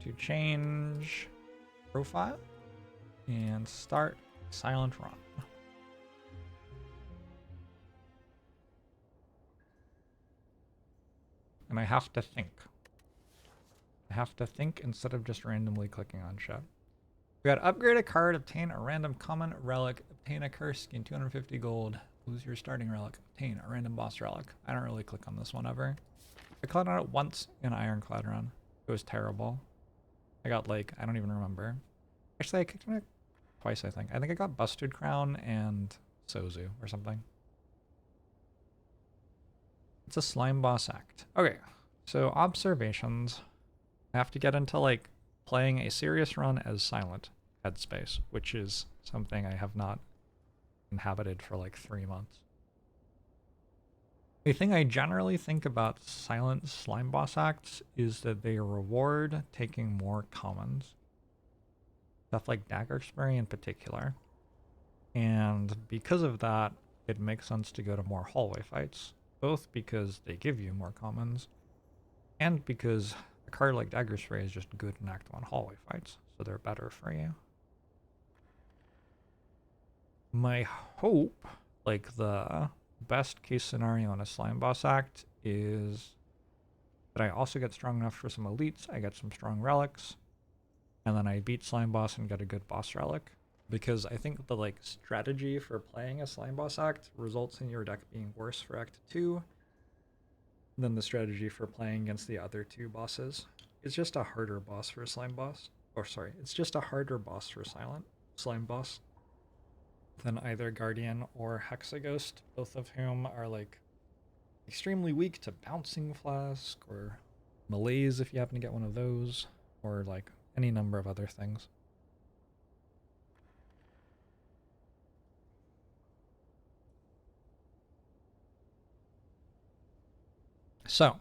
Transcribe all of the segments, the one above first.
to change profile and start silent run. And I have to think. I have to think instead of just randomly clicking on shit. We got upgrade a card, obtain a random common relic, obtain a curse, gain 250 gold, lose your starting relic, obtain a random boss relic. I don't really click on this one ever. I clicked on it once in Ironclad run. It was terrible. I got like, I don't even remember. Actually, I kicked on it twice, I think. I think I got Busted Crown and Sozu or something. It's a slime boss act. Okay, so observations. I have to get into like playing a serious run as silent headspace, which is something I have not inhabited for like 3 months. The thing I generally think about silent slime boss acts is that they reward taking more commons. Stuff like Dagger Spray in particular. And because of that, it makes sense to go to more hallway fights. Both because they give you more commons, and because a card like Dagger Spray is just good in Act 1 hallway fights, so they're better for you. My hope, like the best case scenario in a slime boss act, is that I also get strong enough for some elites, I get some strong relics, and then I beat slime boss and get a good boss relic. Because I think the like strategy for playing a slime boss act results in your deck being worse for Act 2 than the strategy for playing against the other two bosses. It's just a harder boss for a slime boss. Or sorry, it's just a harder boss for silent slime boss than either Guardian or Hexaghost, both of whom are like extremely weak to Bouncing Flask or Malaise if you happen to get one of those, or like any number of other things. So,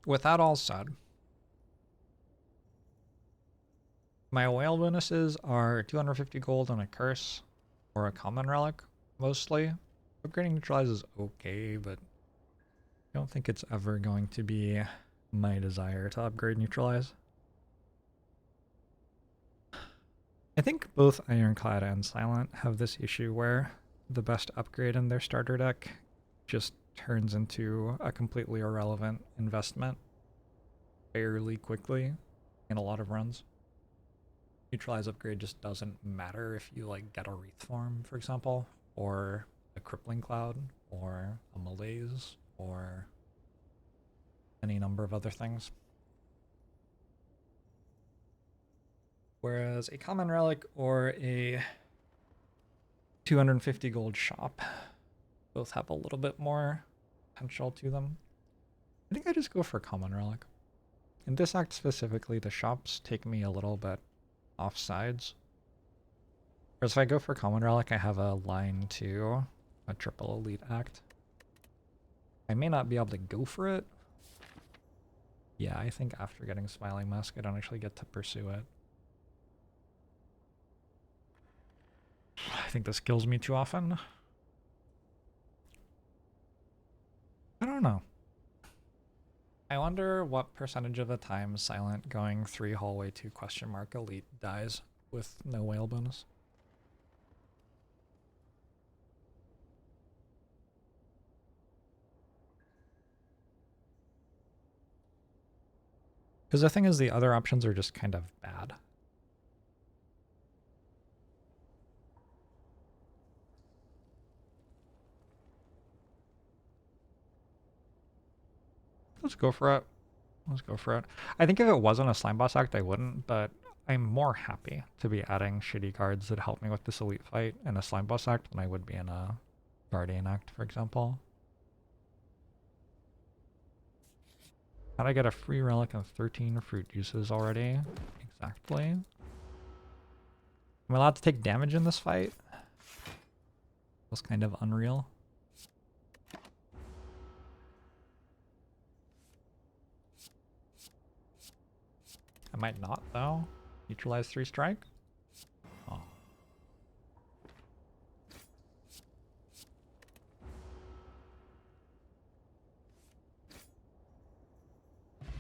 with that all said, my whale bonuses are 250 gold on a curse or a common relic, mostly. Upgrading neutralize is okay, but I don't think it's ever going to be my desire to upgrade neutralize. I think both Ironclad and Silent have this issue where the best upgrade in their starter deck just turns into a completely irrelevant investment fairly quickly in a lot of runs. Neutralize upgrade just doesn't matter if you like get a Wreath Form, for example, or a Crippling Cloud, or a Malaise, or any number of other things. Whereas a common relic or a 250 gold shop both have a little bit more potential to them. I think I just go for common relic. In this act specifically, the shops take me a little bit off sides. Whereas if I go for common relic, I have a line to a triple elite act. I may not be able to go for it. Yeah, I think after getting Smiling Mask, I don't actually get to pursue it. I think this kills me too often. I don't know. I wonder what percentage of the time Silent going 3 hallway 2 question mark elite dies with no whale bonus. Because the thing is, the other options are just kind of bad. Let's go for it. Let's go for it. I think if it wasn't a slime boss act, I wouldn't, but I'm more happy to be adding shitty cards that help me with this elite fight in a slime boss act than I would be in a guardian act, for example. How'd I get a free relic and 13 fruit juices already? Exactly. Am I allowed to take damage in this fight? Feels kind of unreal. I might not, though. Neutralize 3 strike? Oh.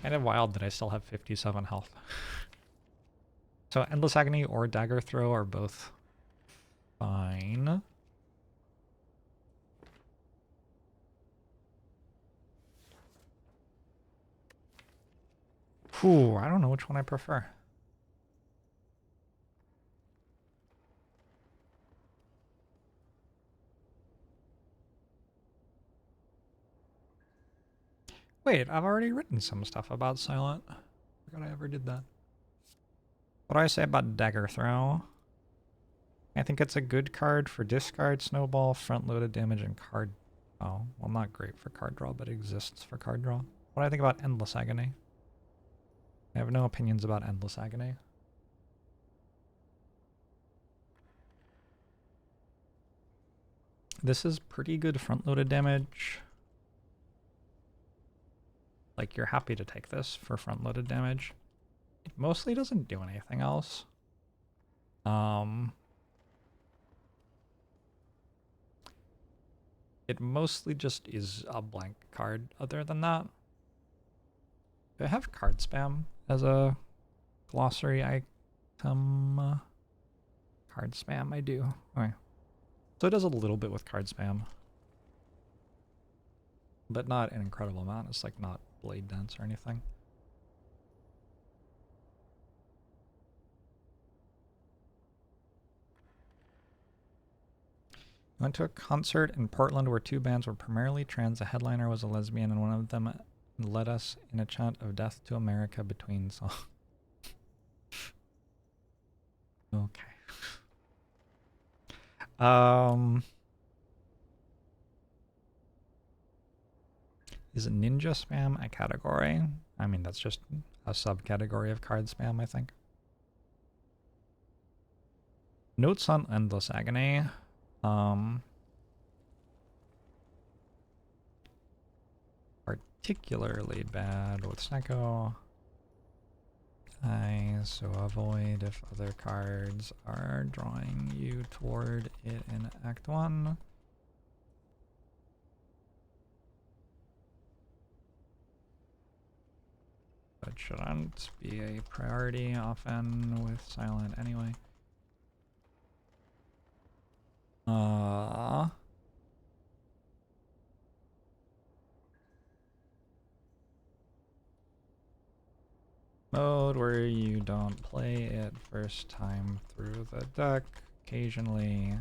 Kind of wild that I still have 57 health. So Endless Agony or Dagger Throw are both fine. Whew, I don't know which one I prefer. Wait, I've already written some stuff about Silent. I forgot I ever did that. What do I say about Dagger Throw? I think it's a good card for discard, snowball, front-loaded damage, and card... Oh, well, not great for card draw, but exists for card draw. What do I think about Endless Agony? I have no opinions about Endless Agony. This is pretty good front-loaded damage. Like, you're happy to take this for front-loaded damage. It mostly doesn't do anything else. It mostly just is a blank card other than that. Do I have card spam as a glossary item? Card spam, I do. Okay. So it does a little bit with card spam. But not an incredible amount. It's like not blade dense or anything. I went to a concert in Portland where two bands were primarily trans. The headliner was a lesbian, and one of them led us in a chant of death to America between songs. Okay. Is ninja spam a category? I mean, that's just a subcategory of card spam, I think. Notes on Endless Agony. Particularly bad with Snecko. So avoid if other cards are drawing you toward it in Act 1. But shouldn't be a priority often with Silent anyway. Mode where you don't play it first time through the deck. Occasionally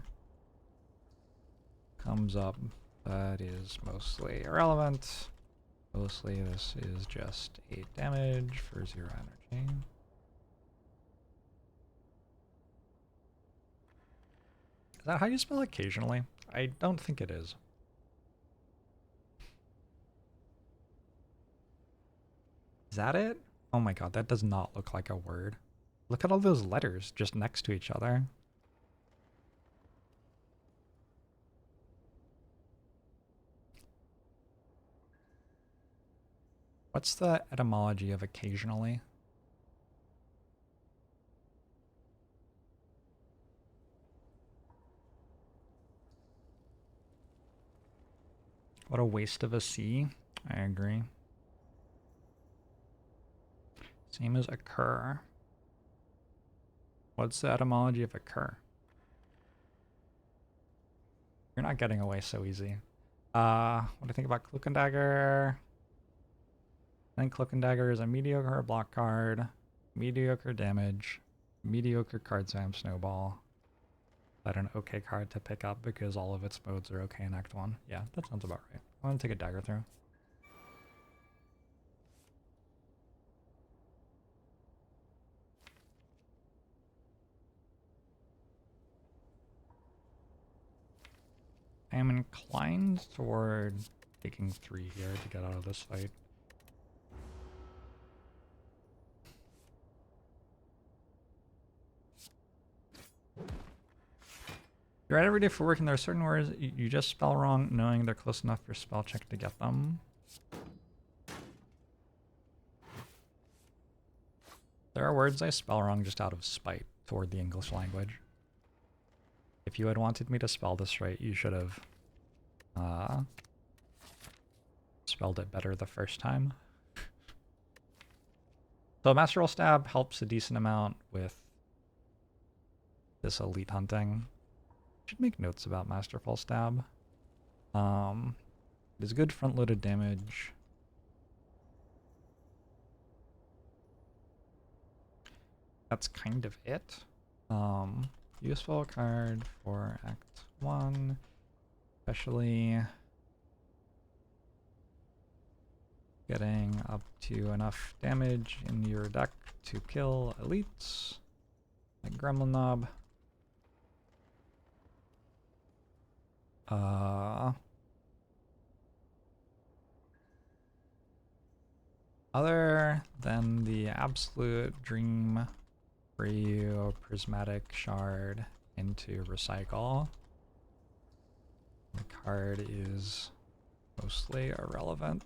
comes up, but is mostly irrelevant. Mostly this is just 8 damage for 0 energy. Is that how you spell occasionally? I don't think it is. Is that it? Oh my god, that does not look like a word. Look at all those letters just next to each other. What's the etymology of occasionally? What a waste of a C. I agree. Same as occur. What's the etymology of occur? You're not getting away so easy. What do you think about Cloak and Dagger? I think Cloak and Dagger is a mediocre block card, mediocre damage, mediocre card spam snowball, but an okay card to pick up because all of its modes are okay in Act 1. Yeah, that sounds about right. I want to take a Dagger Throw. I am inclined toward taking 3 here to get out of this fight. You write every day for work and there are certain words you just spell wrong knowing they're close enough for spell check to get them. There are words I spell wrong just out of spite toward the English language. If you had wanted me to spell this right, you should have spelled it better the first time. So Master Roll Stab helps a decent amount with this elite hunting. Should make notes about Masterful Stab. It is good front-loaded damage. That's kind of it. Useful card for Act 1, especially getting up to enough damage in your deck to kill elites, like Gremlin Knob. Other than the absolute dream for you, Prismatic Shard into Recycle, the card is mostly irrelevant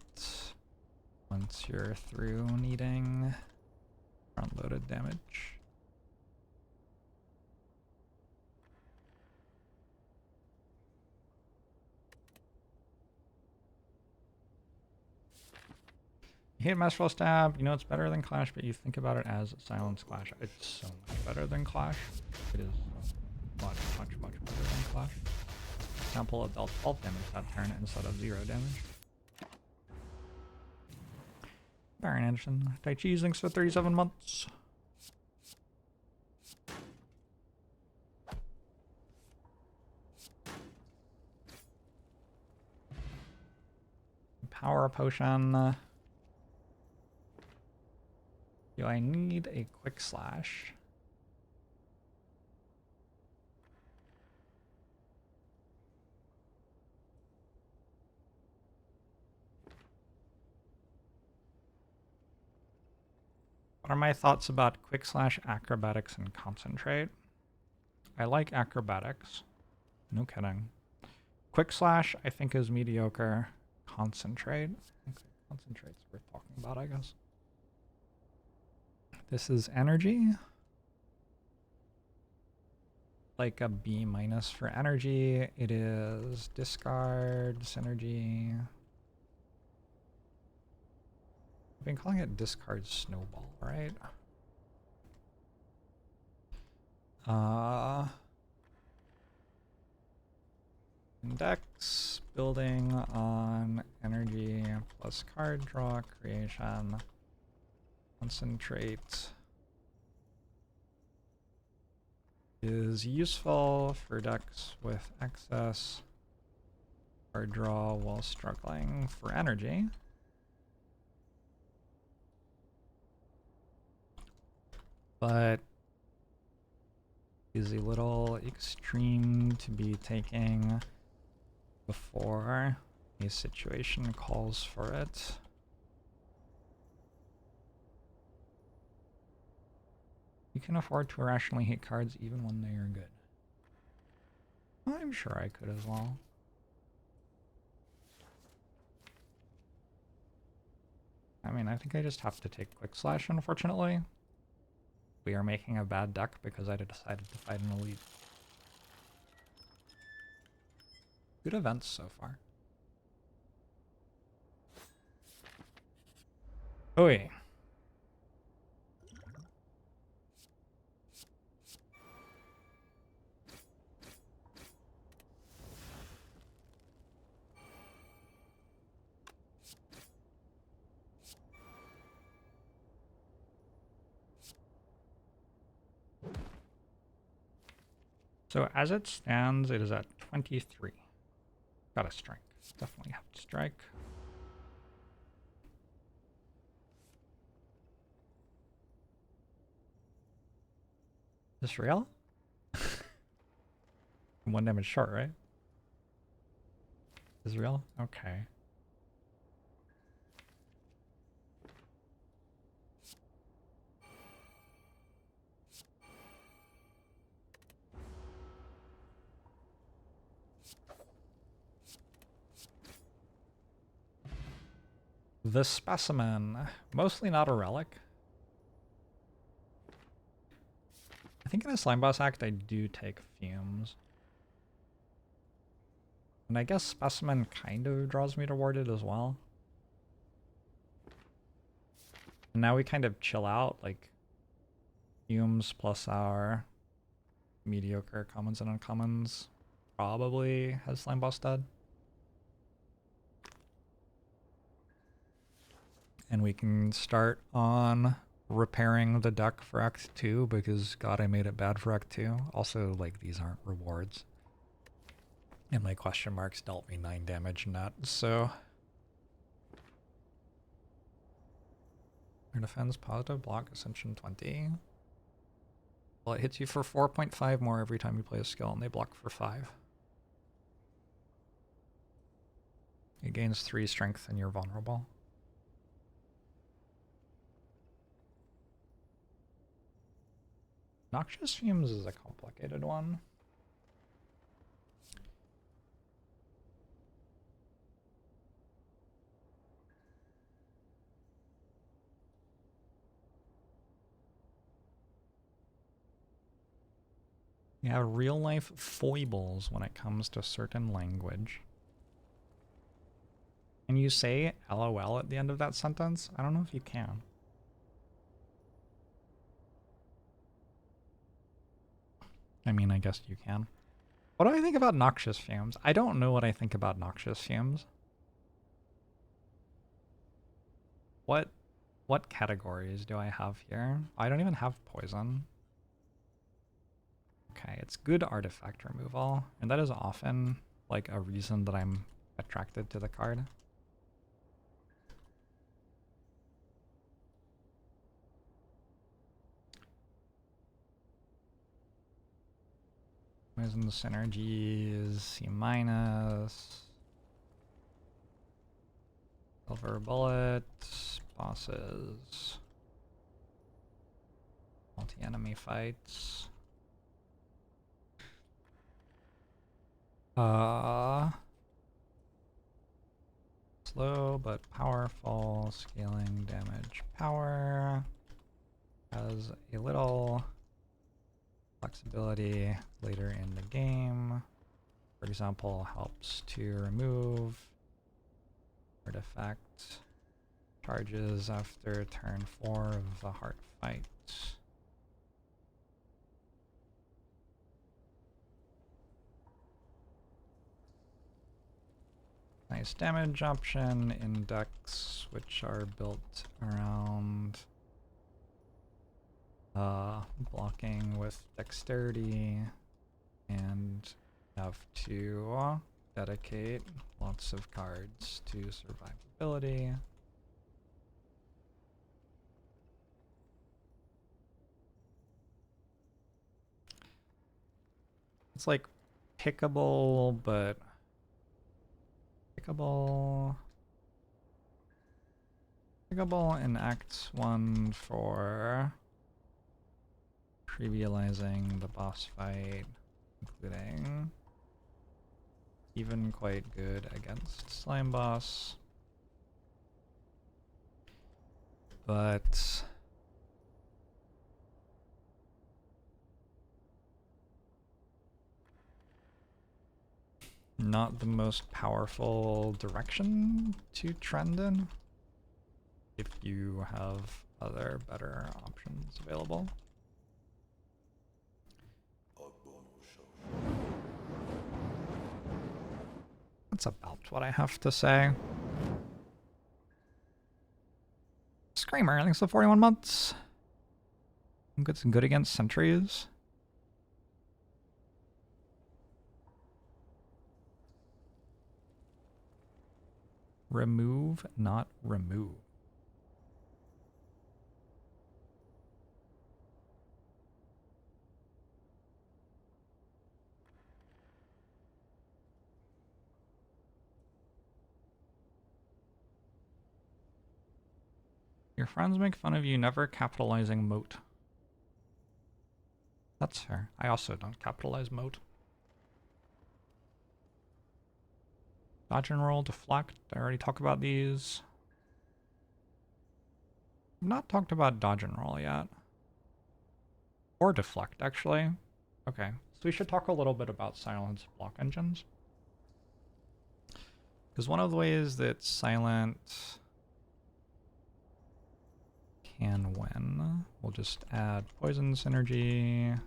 once you're through needing front-loaded damage. You hate Masterful Stab, you know it's better than Clash, but you think about it as Silence Clash. It's so much better than Clash. It is much, much, much better than Clash. For example, it dealt 12 damage that turn instead of 0 damage. Baron Anderson. Tai Chi, thanks for 37 months. Power Potion. Do I need a Quick Slash? What are my thoughts about Quick Slash, Acrobatics, and Concentrate? I like Acrobatics. No kidding. Quick Slash, I think, is mediocre. Concentrate. Okay, Concentrate's worth talking about, I guess. This is energy. Like a B- for energy. It is discard, synergy. I've been calling it discard snowball, right? Index, building on energy plus card draw creation. Concentrate is useful for decks with excess card draw while struggling for energy. But is a little extreme to be taking before a situation calls for it. You can afford to irrationally hate cards even when they are good. I'm sure I could as well. I mean, I think I just have to take Quick Slash, unfortunately. We are making a bad deck because I decided to fight an elite. Good events so far. Oi. So as it stands, it is at 23. Gotta strike. Definitely have to strike. Is this real? 1 damage short, right? Is this real? Okay. The Specimen. Mostly not a relic. I think in a Slime Boss Act I do take Fumes. And I guess Specimen kind of draws me toward it as well. And now we kind of chill out, like Fumes plus our mediocre commons and uncommons probably has slime boss dead. And we can start on repairing the deck for Act 2 because god I made it bad for Act 2. Also, like, these aren't rewards. And my question marks dealt me 9 damage net, so... Your defense positive block ascension 20. Well, it hits you for 4.5 more every time you play a skill, and they block for 5. It gains 3 strength and you're vulnerable. Noxious Fumes is a complicated one. You have real life foibles when it comes to certain language. Can you say LOL at the end of that sentence? I don't know if you can. I mean, I guess you can. What do I think about Noxious Fumes? I don't know what I think about Noxious Fumes. What categories do I have here? I don't even have poison. Okay, it's good artifact removal, and that is often like a reason that I'm attracted to the card. Poison synergies, C-. Silver bullet, bosses. Multi-enemy fights. Slow but powerful, scaling damage power. Has a little flexibility later in the game. For example, helps to remove artifact charges after turn 4 of the heart fight. Nice damage option in decks which are built around blocking with dexterity and have to dedicate lots of cards to survivability. It's like pickable, but pickable in Act 1 for trivializing the boss fight, including even quite good against slime boss, but not the most powerful direction to trend in if you have other better options available. That's about what I have to say. Screamer, thanks for 41 months. It's good against sentries. Remove, not remove. Your friends make fun of you never capitalizing moat. That's fair. I also don't capitalize moat. Dodge and roll, deflect. I already talked about these. I've not talked about dodge and roll yet. Or deflect, actually. Okay, so we should talk a little bit about silence block engines. Because one of the ways that silent can win, we'll just add poison synergy.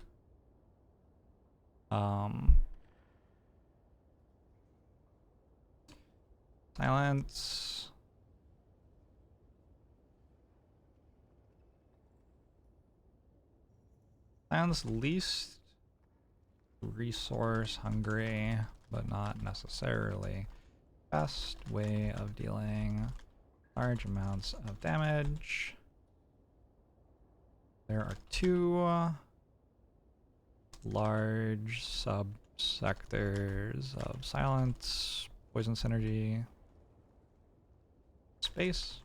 Silence. Silence least resource hungry, but not necessarily best way of dealing large amounts of damage. There are two large subsectors of silence, poison synergy, space.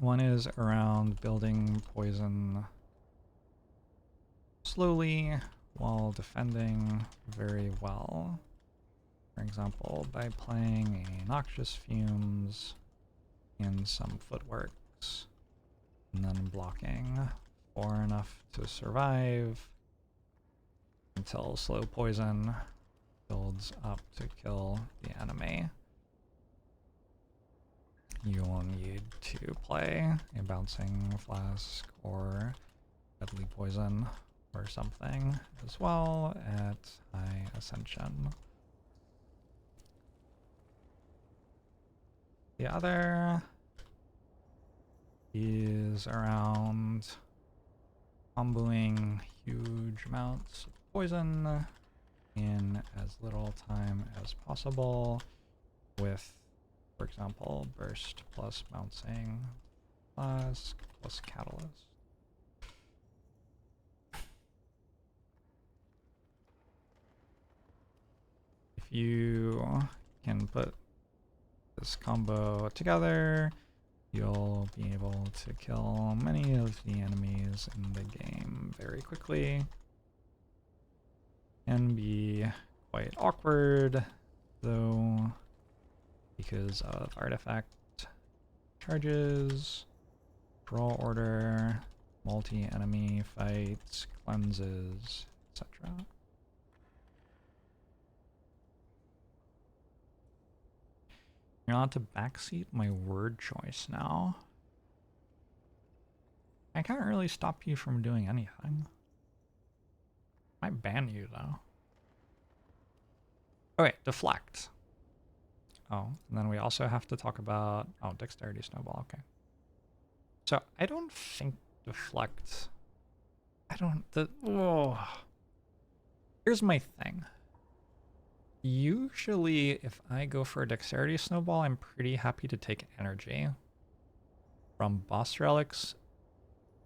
One is around building poison slowly while defending very well. For example, by playing a noxious fumes and some footworks, and then blocking for enough to survive until slow poison builds up to kill the enemy. You will need to play a bouncing flask or deadly poison or something as well at high ascension. The other is around comboing huge amounts of poison in as little time as possible with, for example, burst plus bouncing flask plus catalyst. If you can put this combo together, you'll be able to kill many of the enemies in the game very quickly. Can be quite awkward, though, because of artifact charges, draw order, multi-enemy fights, cleanses, etc. You're allowed to backseat my word choice now. I can't really stop you from doing anything. Might ban you though. Okay, deflect. Oh, and then we also have to talk about, oh, dexterity snowball, okay. So I don't think deflect, here's my thing. Usually if I go for a dexterity snowball, I'm pretty happy to take energy from boss relics,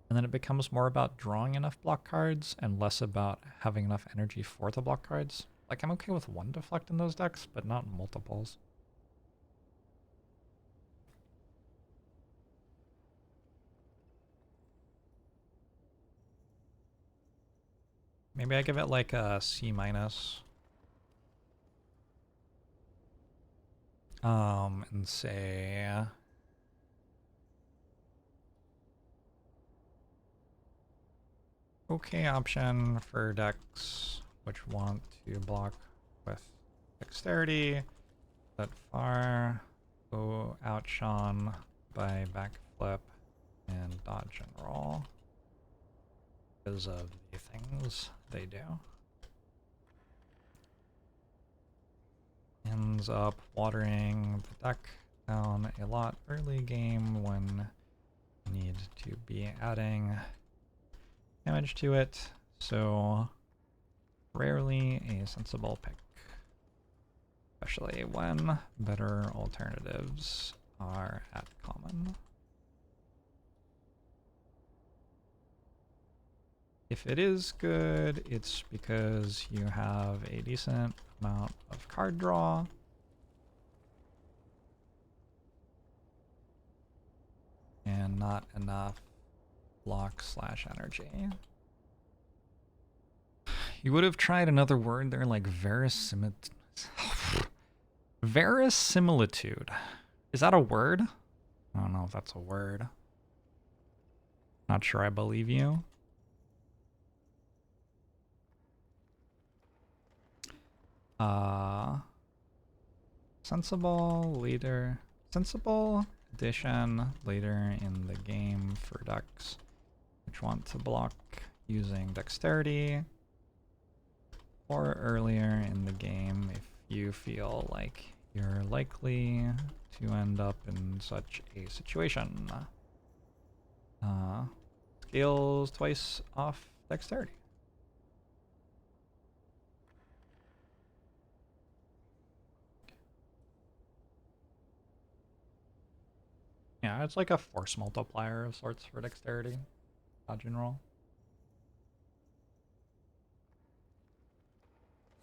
and then it becomes more about drawing enough block cards and less about having enough energy for the block cards. Like, I'm okay with one deflect in those decks, but not multiples. Maybe I give it like a C-. And say okay option for decks which want to block with dexterity that far, go outshone by backflip and dodge and roll because of the things they do. Ends up watering the deck down a lot early game when you need to be adding damage to it, so rarely a sensible pick, especially when better alternatives are at common. If it is good, it's because you have a decent amount of card draw. And not enough block / energy. You would have tried another word there, like verisimilitude. Is that a word? I don't know if that's a word. Not sure I believe you. Sensible addition later in the game for decks which want to block using dexterity. or earlier in the game if you feel like you're likely to end up in such a situation. Scales twice off dexterity. Yeah, it's like a force multiplier of sorts for dexterity. Dodge and roll.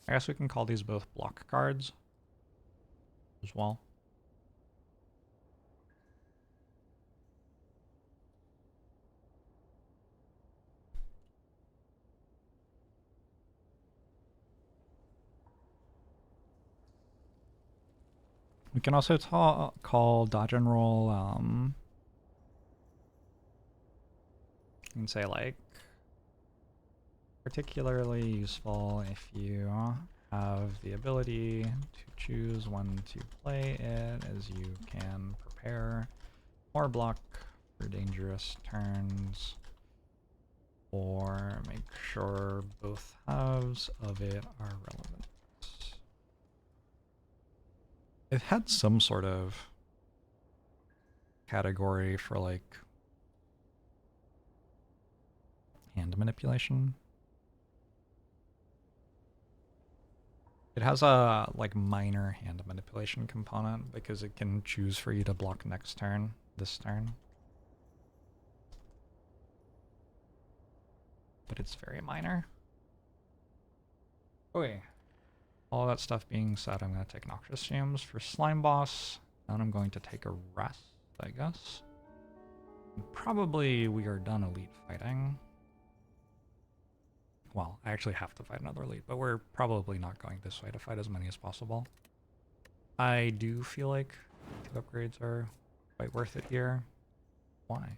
I guess we can call these both block cards as well. We can also call dodge and roll, you can say like, particularly useful if you have the ability to choose when to play it, as you can prepare or block for dangerous turns, or make sure both halves of it are relevant. It had some sort of category for like hand manipulation. It has a like minor hand manipulation component because it can choose for you to block next turn, this turn. But it's very minor. Okay. All that stuff being said, I'm going to take Noxious Fumes for Slime Boss. Then I'm going to take a rest, I guess. And probably we are done elite fighting. Well, I actually have to fight another elite, but we're probably not going this way to fight as many as possible. I do feel like 2 upgrades are quite worth it here. Why?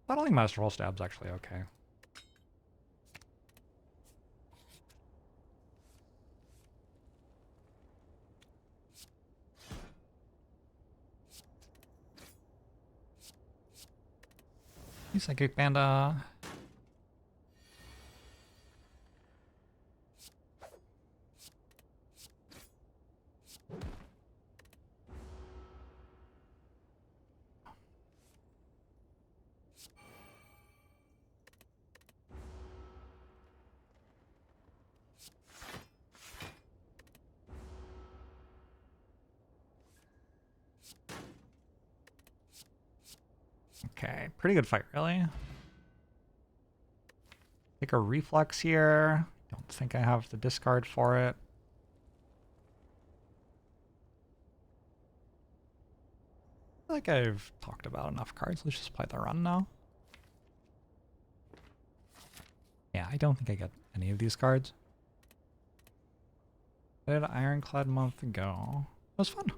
Battling Master Roll Stab's actually okay. Hey, Psychic Panda. Okay, pretty good fight, really. Take a reflex here. Don't think I have the discard for it. I feel like I've talked about enough cards. Let's just play the run now. Yeah, I don't think I get any of these cards. I did Ironclad a month ago. It was fun.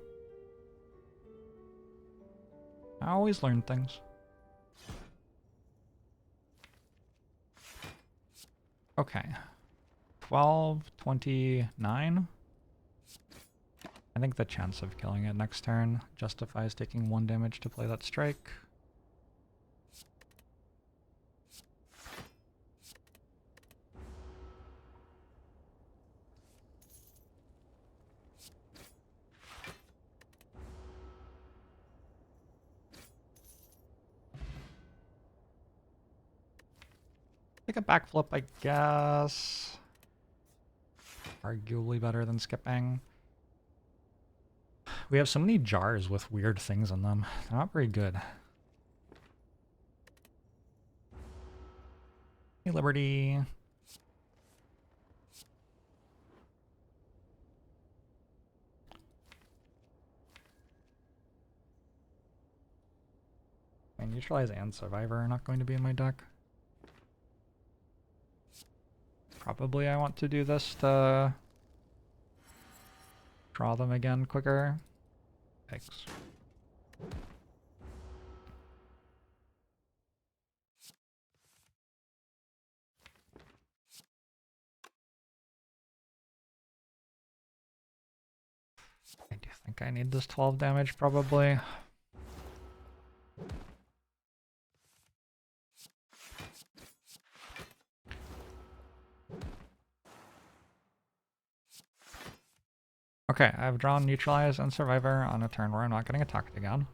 I always learn things. Okay. 12, 29. I think the chance of killing it next turn justifies taking 1 damage to play that strike. Take a backflip, I guess. Arguably better than skipping. We have so many jars with weird things in them. They're not very good. Hey, Liberty. And Neutralize and Survivor are not going to be in my deck. Probably I want to do this to draw them again quicker. Thanks. I do think I need this 12 damage, probably. Okay, I've drawn Neutralize and Survivor on a turn where I'm not getting attacked again.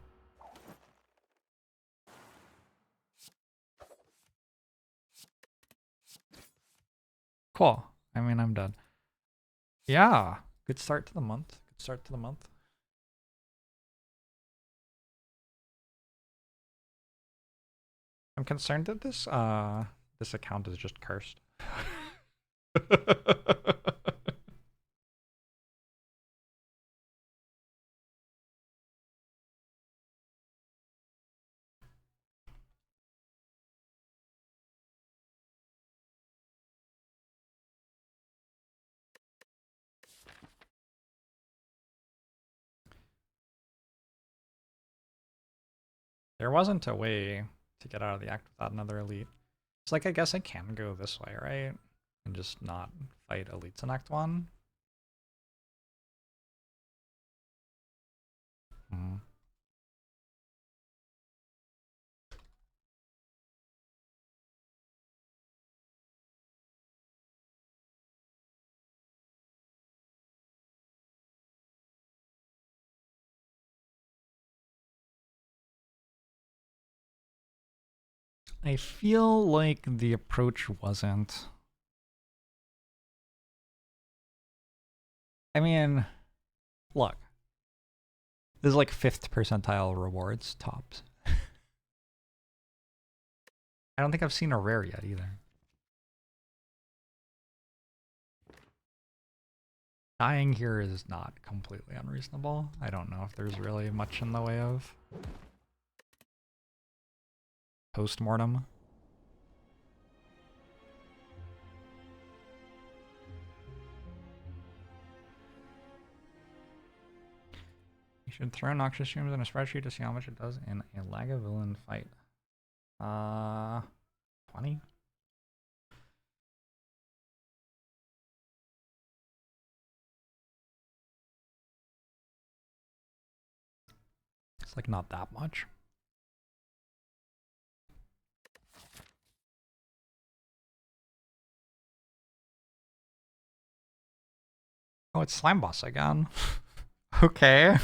Cool. I mean, I'm dead. Yeah, good start to the month. Good start to the month. I'm concerned that this account is just cursed. There wasn't a way to get out of the act without another elite. It's like, I guess I can go this way, right? And just not fight elites in Act 1. Hmm. I feel like the approach wasn't... I mean, look. This is like 5th percentile rewards, tops. I don't think I've seen a rare yet either. Dying here is not completely unreasonable. I don't know if there's really much in the way of post-mortem. You should throw Noxious Streams in a spreadsheet to see how much it does in a Lagavulin fight. 20? It's like not that much. Oh, it's Slime Boss again. Okay.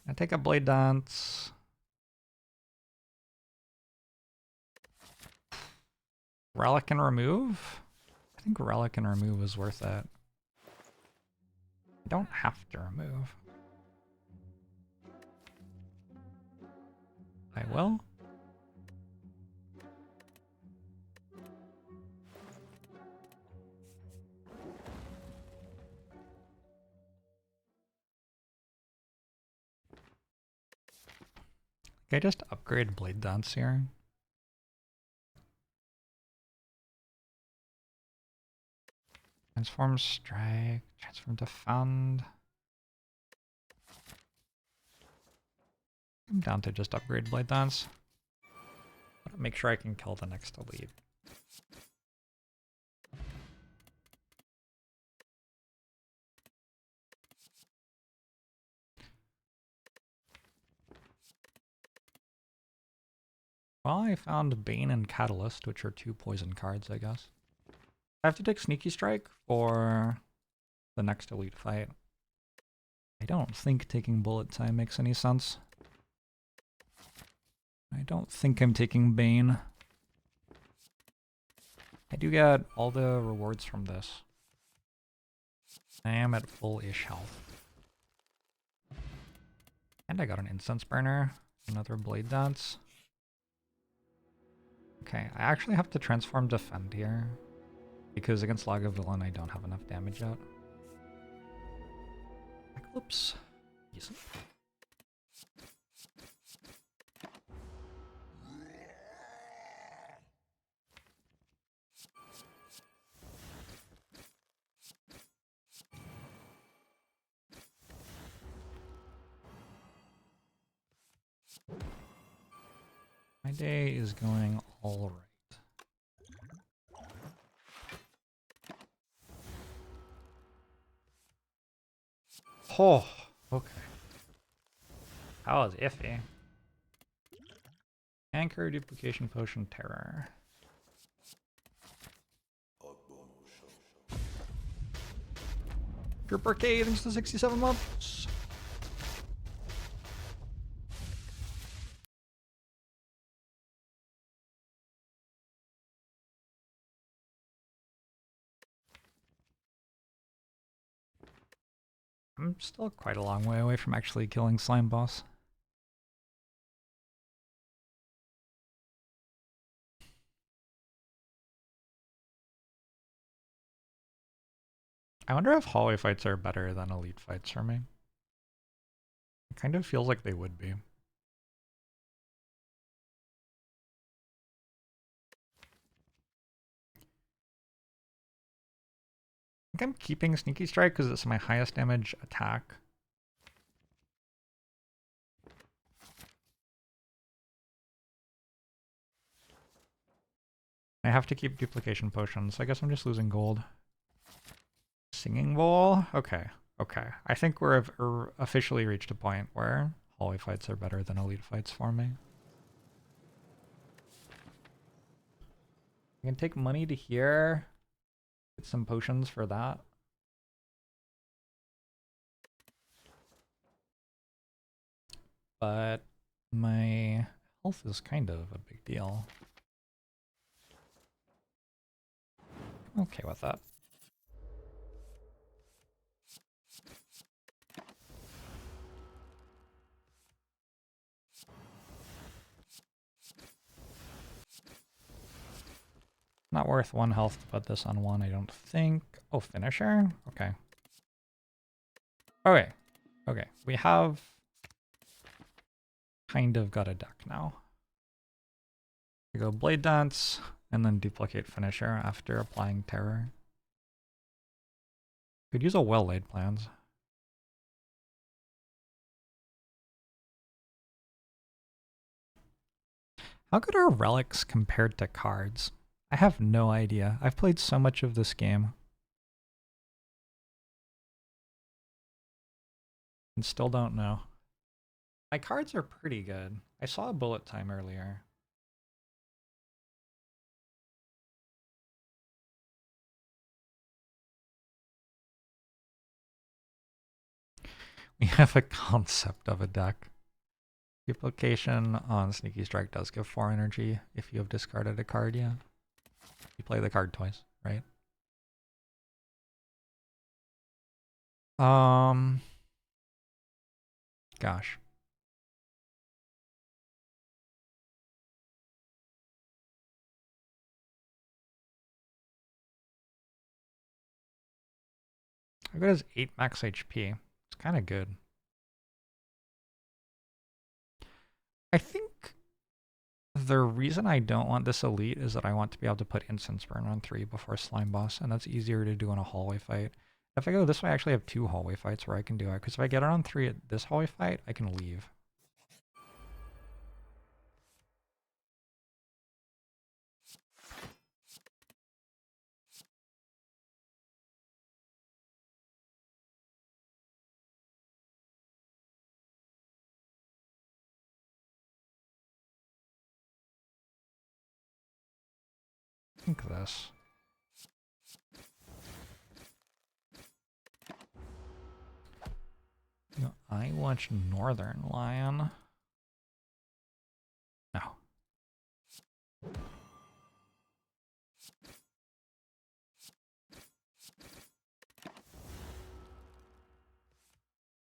I take a Blade Dance. Relic and Remove? I think Relic and Remove is worth it. I don't have to remove. I will. Can I just upgrade Blade Dance here? Transform Strike, Transform Defend. I'm down to just upgrade Blade Dance. Make sure I can kill the next elite. Well, I found Bane and Catalyst, which are 2 poison cards, I guess. I have to take Sneaky Strike for the next elite fight. I don't think taking Bullet Time makes any sense. I don't think I'm taking Bane. I do get all the rewards from this. I am at full-ish health. And I got an Incense Burner, another Blade Dance. Okay, I actually have to transform Defend here, because against Lagavulin I don't have enough damage yet. Eclipse. Easy. My day is going all right. Oh, okay. That was iffy. Anchor, duplication, potion, terror. Trooper K, thanks to 67 months. I'm still quite a long way away from actually killing Slime Boss. I wonder if hallway fights are better than elite fights for me. It kind of feels like they would be. I think I'm keeping Sneaky Strike because it's my highest damage attack. I have to keep duplication potions, so I guess I'm just losing gold. Singing Bowl? Okay, okay. I think we're officially reached a point where hallway fights are better than elite fights for me. I can take money to here, get some potions for that. But my health is kind of a big deal. I'm okay with that. Not worth 1 health to put this on 1, I don't think. Oh, finisher? Okay. Okay. Okay. We have kind of got a deck now. We go Blade Dance, and then duplicate finisher after applying terror. Could use a well-laid plans. How good are relics compared to cards? I have no idea. I've played so much of this game. And still don't know. My cards are pretty good. I saw a bullet time earlier. We have a concept of a deck. Duplication on Sneaky Strike does give 4 energy if you have discarded a card, yeah. You play the card twice, right? Gosh. How good is 8 max HP? It's kind of good. I think the reason I don't want this elite is that I want to be able to put Incense Burn on 3 before Slime Boss, and that's easier to do in a hallway fight. If I go this way, I actually have 2 hallway fights where I can do it, because if I get it on 3 at this hallway fight, I can leave. I think this. You know, I watch Northern Lion. No.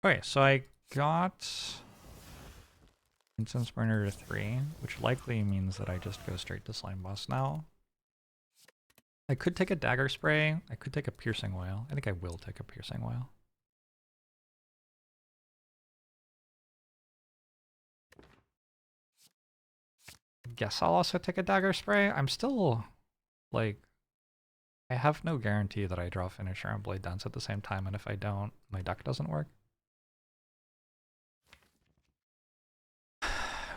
Okay, so I got Incense Burner to 3, which likely means that I just go straight to Slime Boss now. I could take a Dagger Spray. I could take a Piercing Wail. I think I will take a Piercing Wail. Guess I'll also take a Dagger Spray. I'm still, like, I have no guarantee that I draw Finisher and Blade Dance at the same time, and if I don't, my deck doesn't work.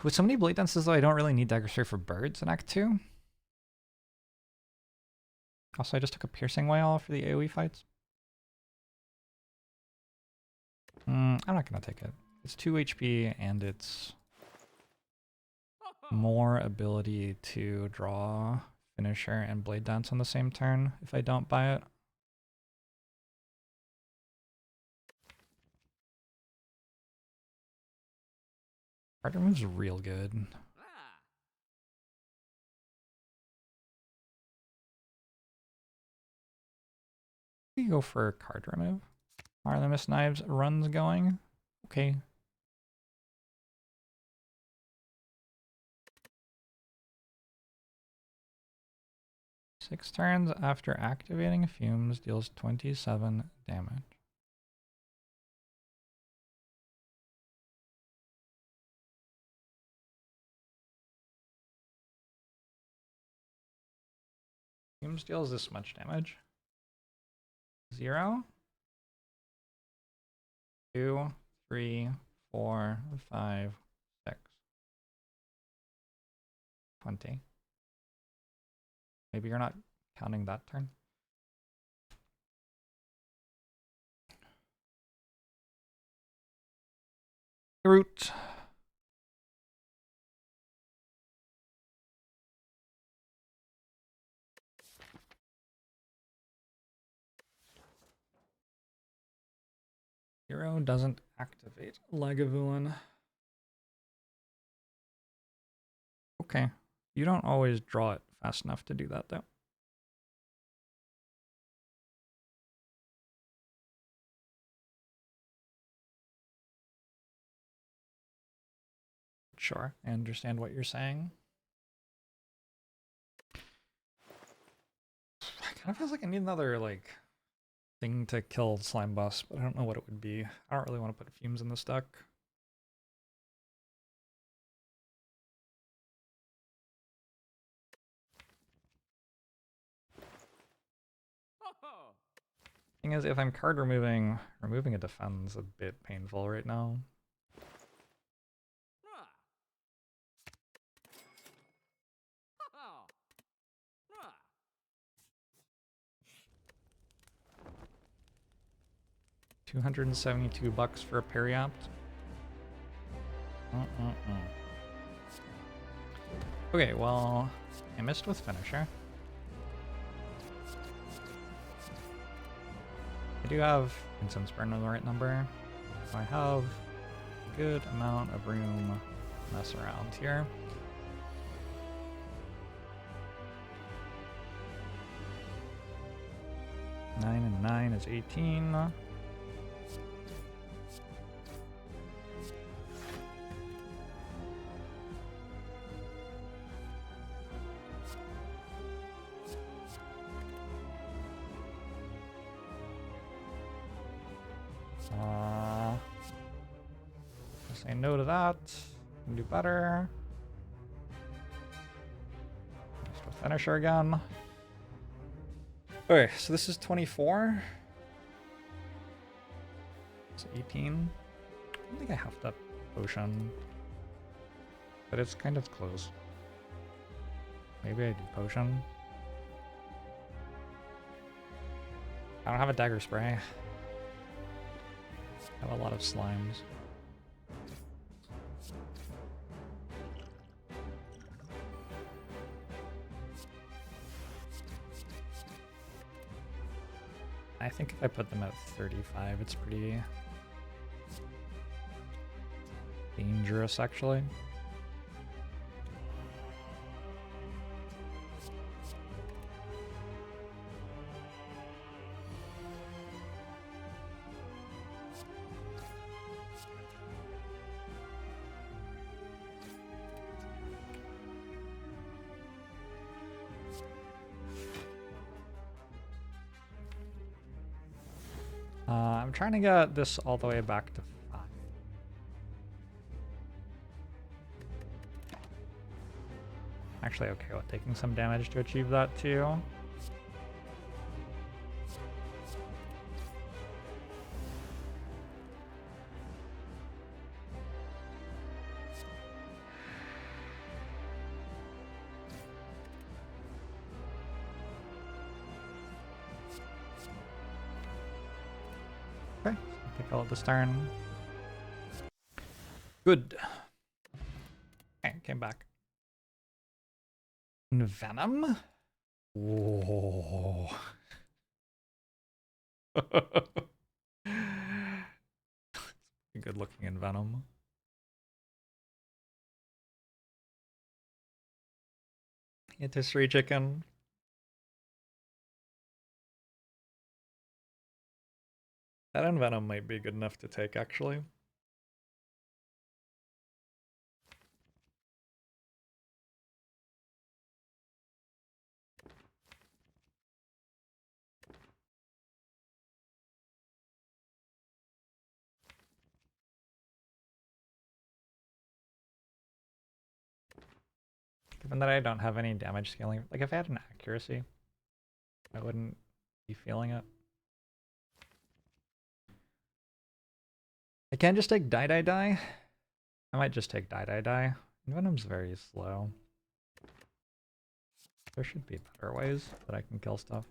With so many Blade Dances, though, I don't really need Dagger Spray for birds in Act 2. Also, I just took a Piercing Wail for the AoE fights. I'm not gonna take it. It's 2 HP and it's more ability to draw Finisher and Blade Dance on the same turn if I don't buy it. Card remove's real good. We go for card remove. Are the Miss Knives runs going? Okay. Six turns after activating Fumes deals 27 damage. Fumes deals this much damage. 0, 2, 3, 4, 5, 6. 20. Maybe you're not counting that turn. Root. Hero doesn't activate Lagavulin. Okay. You don't always draw it fast enough to do that, though. Sure, I understand what you're saying. It kind of feels like I need another, like, thing to kill Slime Boss, but I don't know what it would be. I don't really want to put Fumes in this deck. Thing is, if I'm card removing a defense a bit painful right now. $272 for a Periopt. Okay, well, I missed with Finisher. I do have Incense Burn on the right number. So I have a good amount of room to mess around here. Nine and 9 is 18. Say no to that. Can do better. Let's go Finisher again. Okay, so this is 24. It's 18. I don't think I have that potion, but it's kind of close. Maybe I do potion. I don't have a dagger spray. I have a lot of slimes. I think if I put them at 35, it's pretty dangerous, actually. I'm trying to get this all the way back to 5. Actually, okay with taking some damage to achieve that too. to kill it this turn. Good. Okay, came back. Venom? Whoa. Good looking in Venom. Hit history chicken. That and Venom might be good enough to take, actually. Given that I don't have any damage scaling, like if I had an accuracy, I wouldn't be feeling it. I can't just take die die die. I might just take die die die. Venom's very slow. There should be better ways that I can kill stuff.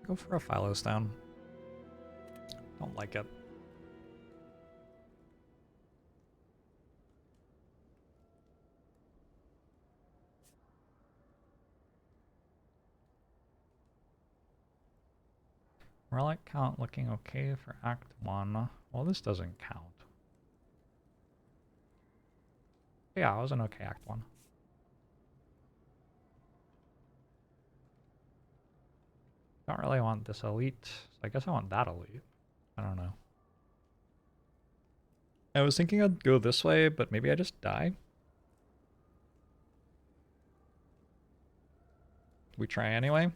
Go for a Philostone. Don't like it. Relic count looking okay for Act 1. Well, this doesn't count. Yeah, it was an okay Act 1. Don't really want this elite, so I guess I want that elite. I don't know. I was thinking I'd go this way, but maybe I just die. We try anyway.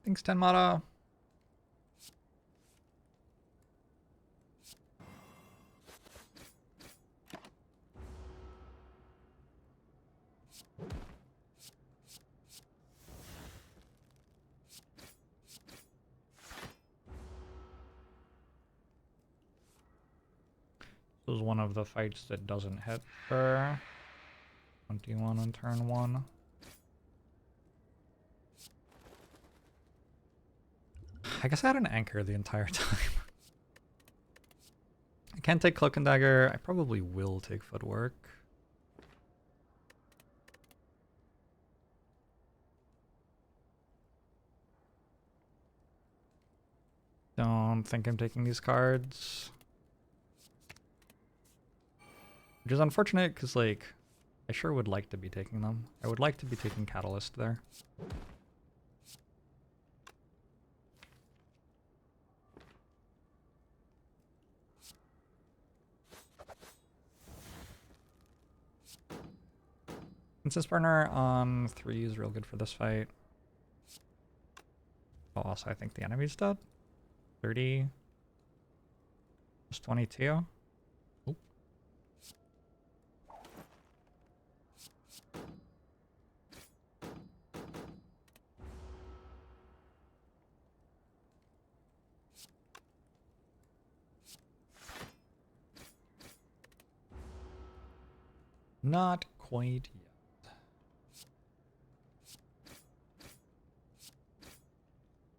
Thanks, Tenmata. This is one of the fights that doesn't hit for 21 on turn 1. I guess I had an anchor the entire time. I can't take Cloak and Dagger. I probably will take Footwork. Don't think I'm taking these cards. Which is unfortunate, because, like, I sure would like to be taking them. I would like to be taking Catalyst there. Princess Burner on 3 is real good for this fight. Oh, also, I think the enemy's dead. 30. Plus 22. Oop. Not quite yet.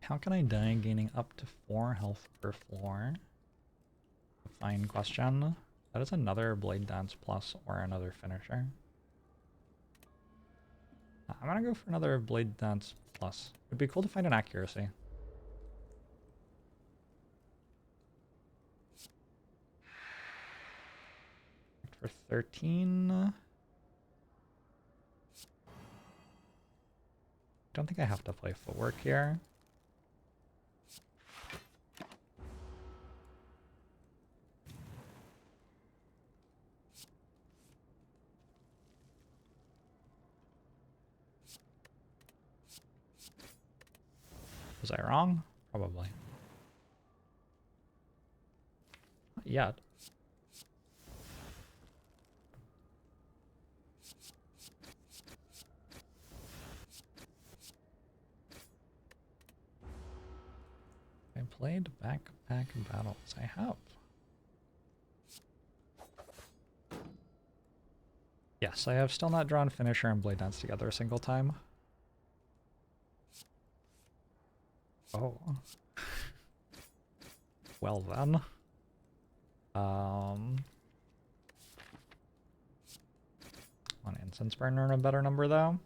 How can I die gaining up to 4 health per floor? Fine question. That is another Blade Dance Plus or another finisher. I'm gonna go for another Blade Dance Plus. It'd be cool to find an accuracy. For 13. Don't think I have to play Footwork here. Was I wrong? Probably. Not yet. I played back-to-back battles. I have. Yes, I have still not drawn Finisher and Blade Dance together a single time. Oh. Well then. One Incense Burner and a better number though.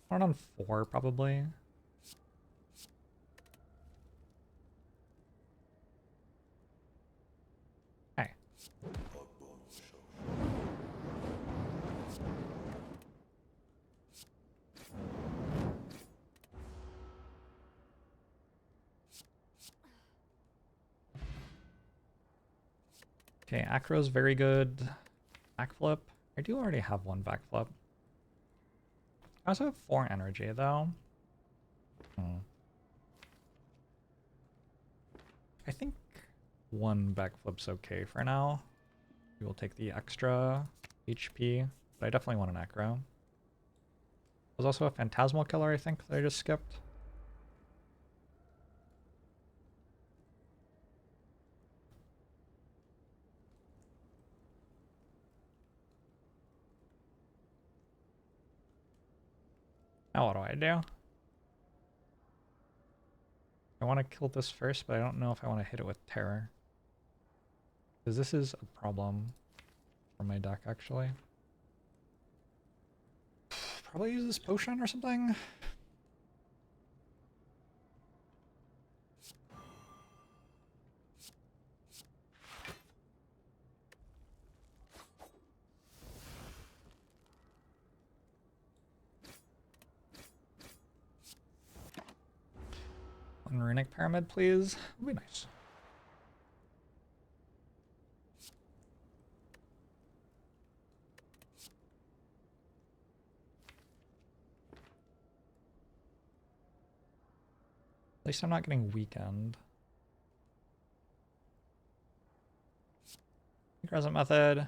One on 4 probably. Hey. Okay, Acro's very good. Backflip. I do already have one backflip. I also have 4 energy though. I think 1 backflip's okay for now. We will take the extra HP, but I definitely want an Acro. There's also a Phantasmal Killer, I think, that I just skipped. Now what do I do? I want to kill this first, but I don't know if I want to hit it with Terror. Because this is a problem for my deck, actually. Probably use this potion or something? One Runic Pyramid, please. Would be nice. At least I'm not getting weakened. Crescent Method.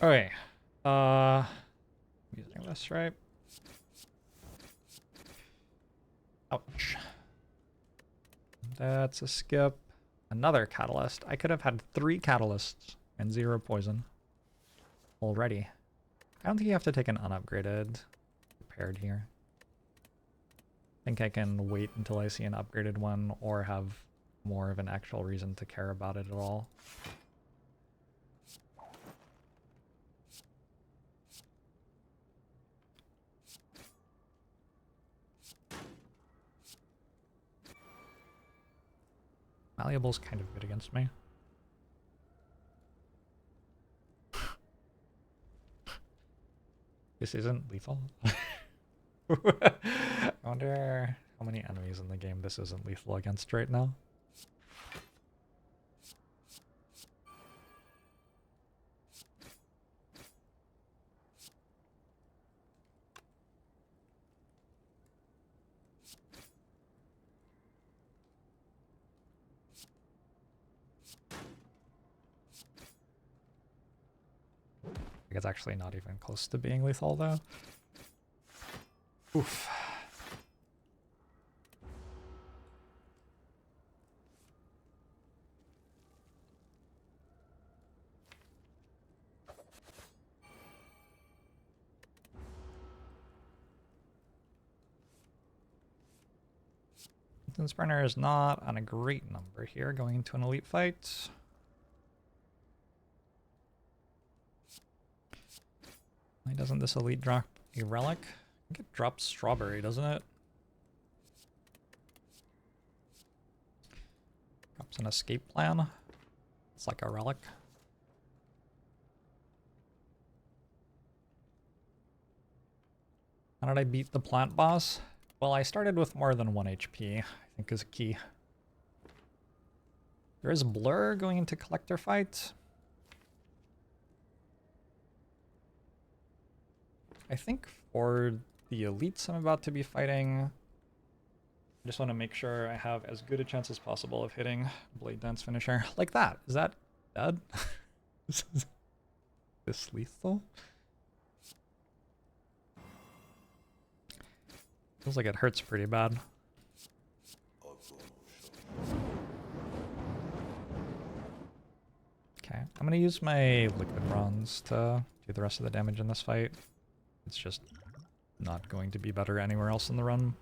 Okay. Using this, right? Ouch. That's a skip. Another catalyst. I could have had 3 catalysts and 0 poison already. I don't think you have to take an unupgraded prepared here. I think I can wait until I see an upgraded one or have more of an actual reason to care about it at all. Malleable's kind of good against me. This isn't lethal. I wonder how many enemies in the game this isn't lethal against right now. It's actually not even close to being lethal though. Oof. Instance Burner is not on a great number here going into an elite fight. Why doesn't this elite drop a relic? I think it drops strawberry, doesn't it? Drops an escape plan. It's like a relic. How did I beat the plant boss? Well, I started with more than 1 HP, I think is a key. There is Blur going into collector fight. I think for the elites I'm about to be fighting, I just want to make sure I have as good a chance as possible of hitting Blade Dance finisher. Like that. Is that bad? Is this lethal? Feels like it hurts pretty bad. Okay, I'm gonna use my liquid bronze to do the rest of the damage in this fight. It's just not going to be better anywhere else in the run.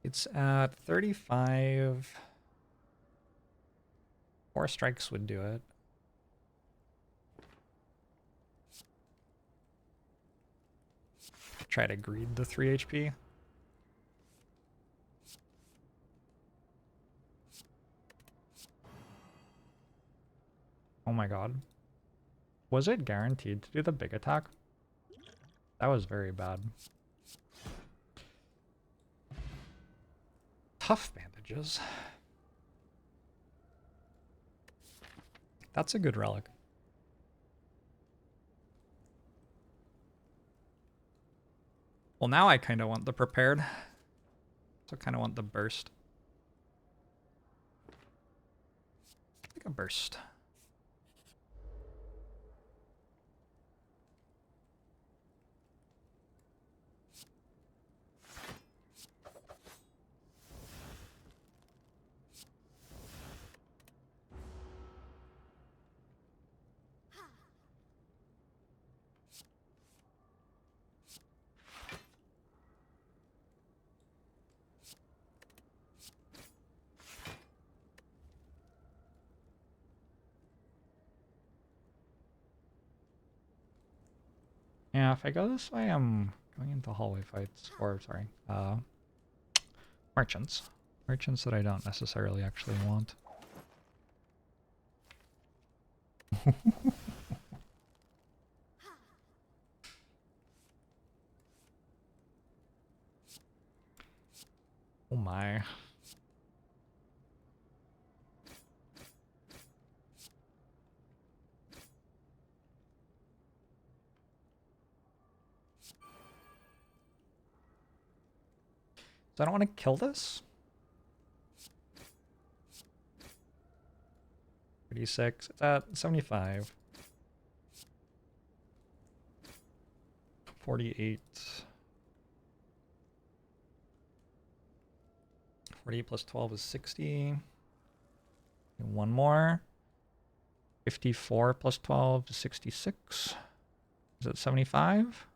It's at 35. 4 strikes would do it. Try to greed the 3 HP. Oh my god. Was it guaranteed to do the big attack? That was very bad. Tough bandages. That's a good relic. Well, now I kind of want the prepared. So I kind of want the burst. Like a burst. Yeah, if I go this way, I'm going into hallway fights, or sorry, merchants. Merchants that I don't necessarily actually want. Oh my. So I don't want to kill this. 36. It's at 75. 48. 48 plus 12 is 60. One more. 54 plus 12 is 66. Is it 75?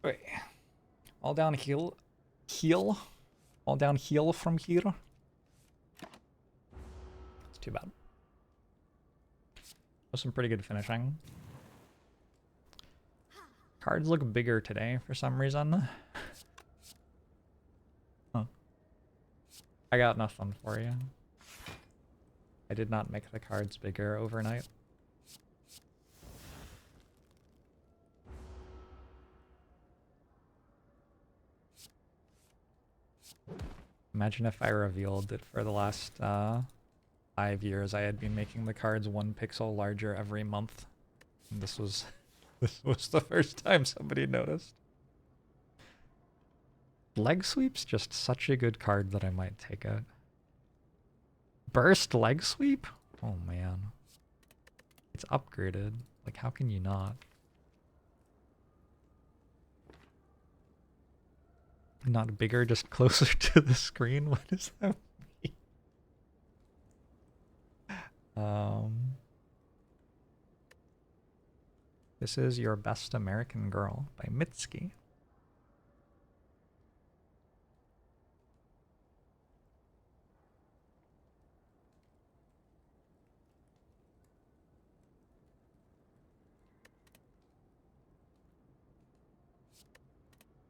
Wait. All downhill. Heal. All downhill from here. It's too bad. That was some pretty good finishing. Cards look bigger today for some reason. Huh. I got nothing for you. I did not make the cards bigger overnight. Imagine if I revealed that for the last 5 years I had been making the cards 1 pixel larger every month. And this was the first time somebody noticed. Leg sweep's just such a good card that I might take it. Burst leg sweep? Oh man. It's upgraded. Like, how can you not? Not bigger, just closer to the screen? What does that mean? This is Your Best American Girl by Mitski.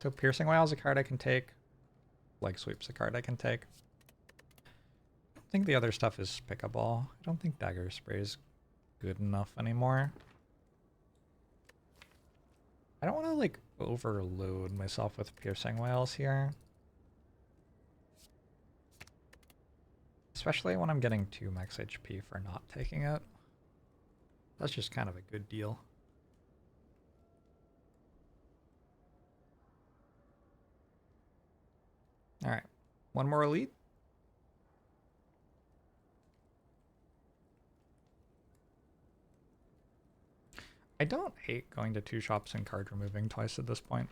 So Piercing Wail is a card I can take. Leg Sweep's a card I can take. I think the other stuff is pickable. I don't think Dagger Spray is good enough anymore. I don't want to like overload myself with Piercing Wails here. Especially when I'm getting 2 max HP for not taking it. That's just kind of a good deal. Alright, one more elite. I don't hate going to 2 shops and card removing twice at this point.